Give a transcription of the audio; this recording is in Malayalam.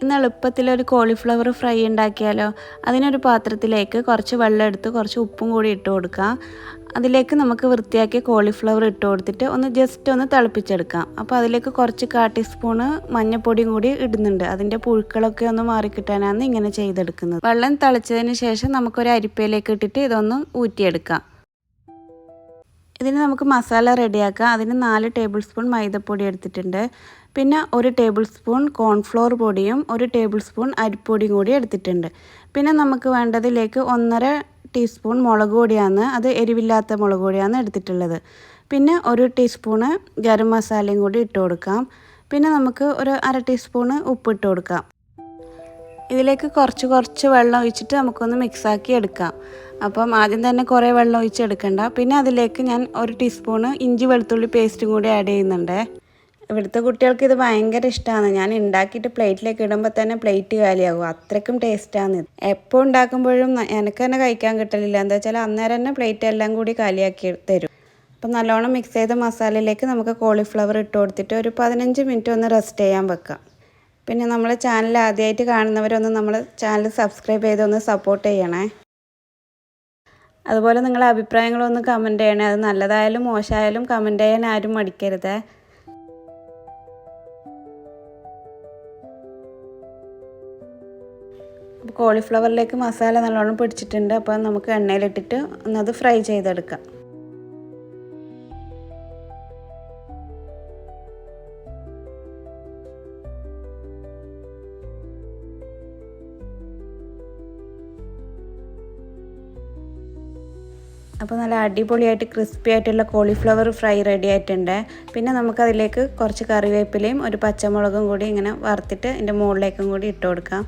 ഇന്ന് എളുപ്പത്തിലൊരു കോളിഫ്ലവർ ഫ്രൈ ഉണ്ടാക്കിയാലോ. അതിനൊരു പാത്രത്തിലേക്ക് കുറച്ച് വെള്ളം എടുത്ത് കുറച്ച് ഉപ്പും കൂടി ഇട്ട് കൊടുക്കാം. അതിലേക്ക് നമുക്ക് വൃത്തിയാക്കിയ കോളിഫ്ലവർ ഇട്ട് കൊടുത്തിട്ട് ജസ്റ്റ് ഒന്ന് തിളപ്പിച്ചെടുക്കാം. അപ്പോൾ അതിലേക്ക് കുറച്ച് 1/4 ടീസ്പൂണ് മഞ്ഞൾപ്പൊടിയും കൂടി ഇടുന്നുണ്ട്. അതിൻ്റെ പുഴുക്കളൊക്കെ ഒന്ന് മാറിക്കിട്ടാനാണ് ഇങ്ങനെ ചെയ്തെടുക്കുന്നത്. വെള്ളം തിളച്ചതിന് ശേഷം നമുക്കൊരു അരിപ്പയിലേക്ക് ഇട്ടിട്ട് ഇതൊന്ന് ഊറ്റിയെടുക്കാം. ഇതിന് നമുക്ക് മസാല റെഡിയാക്കാം. അതിന് 4 ടേബിൾ സ്പൂൺ മൈദപ്പൊടി എടുത്തിട്ടുണ്ട്. പിന്നെ 1 ടേബിൾ സ്പൂൺ കോൺഫ്ലോർ പൊടിയും 1 ടേബിൾ സ്പൂൺ അരിപ്പൊടിയും കൂടി എടുത്തിട്ടുണ്ട്. പിന്നെ നമുക്ക് വേണ്ടതിലേക്ക് 1.5 ടീസ്പൂൺ മുളക് പൊടിയാണ്, അത് എരിവില്ലാത്ത മുളക് പൊടിയാണ് എടുത്തിട്ടുള്ളത്. പിന്നെ 1 ടീസ്പൂണ് ഗരം മസാലയും കൂടി ഇട്ട് കൊടുക്കാം. പിന്നെ നമുക്ക് ഒരു 1/2 ടീസ്പൂണ് ഉപ്പ് ഇട്ട് കൊടുക്കാം. ഇതിലേക്ക് കുറച്ച് വെള്ളം ഒഴിച്ചിട്ട് നമുക്കൊന്ന് മിക്സാക്കി എടുക്കാം. അപ്പം ആദ്യം തന്നെ കുറേ വെള്ളം ഒഴിച്ചെടുക്കണ്ട. പിന്നെ അതിലേക്ക് ഞാൻ 1 ടീസ്പൂണ് ഇഞ്ചി വെളുത്തുള്ളി പേസ്റ്റും കൂടി ആഡ് ചെയ്യുന്നുണ്ട്. ഇവിടുത്തെ കുട്ടികൾക്ക് ഇത് ഭയങ്കര ഇഷ്ടമാണ്. ഞാൻ ഉണ്ടാക്കിയിട്ട് പ്ലേറ്റിലേക്ക് ഇടുമ്പോൾ തന്നെ പ്ലേറ്റ് കാലിയാകും, അത്രയ്ക്കും ടേസ്റ്റാണ്. എപ്പോൾ ഉണ്ടാക്കുമ്പോഴും എനിക്ക് തന്നെ കഴിക്കാൻ കിട്ടലില്ല. എന്താ വെച്ചാൽ അന്നേരം തന്നെ പ്ലേറ്റ് എല്ലാം കൂടി കാലിയാക്കി തരും. അപ്പം നല്ലോണം മിക്സ് ചെയ്ത മസാലയിലേക്ക് നമുക്ക് കോളിഫ്ലവർ ഇട്ട് കൊടുത്തിട്ട് ഒരു 15 മിനിറ്റ് ഒന്ന് റെസ്റ്റ് ചെയ്യാൻ വെക്കാം. പിന്നെ നമ്മളെ ചാനൽ ആദ്യമായിട്ട് കാണുന്നവരൊന്ന് നമ്മളെ ചാനൽ സബ്സ്ക്രൈബ് ചെയ്തൊന്ന് സപ്പോർട്ട് ചെയ്യണേ. അതുപോലെ നിങ്ങളുടെ അഭിപ്രായങ്ങളൊന്ന് കമൻറ്റ് ചെയ്യണേ. അത് നല്ലതായാലും മോശമായാലും കമൻറ്റ് ചെയ്യാൻ ആരും മടിക്കരുത്. അപ്പോൾ കോളിഫ്ലവറിലേക്ക് മസാല നല്ലോണം പിടിച്ചിട്ടുണ്ട്. അപ്പോൾ നമുക്ക് എണ്ണയിലിട്ടിട്ട് ഒന്നത് ഫ്രൈ ചെയ്തെടുക്കാം. അപ്പോൾ നല്ല അടിപൊളിയായിട്ട് ക്രിസ്പി ആയിട്ടുള്ള കോളിഫ്ലവർ ഫ്രൈ റെഡി ആയിട്ടുണ്ട്. പിന്നെ നമുക്കതിലേക്ക് കുറച്ച് കറിവേപ്പിലയും 1 പച്ചമുളകും കൂടി ഇങ്ങനെ വറുത്തിട്ട് അതിൻ്റെ മുകളിലേക്കും കൂടി ഇട്ട് കൊടുക്കാം.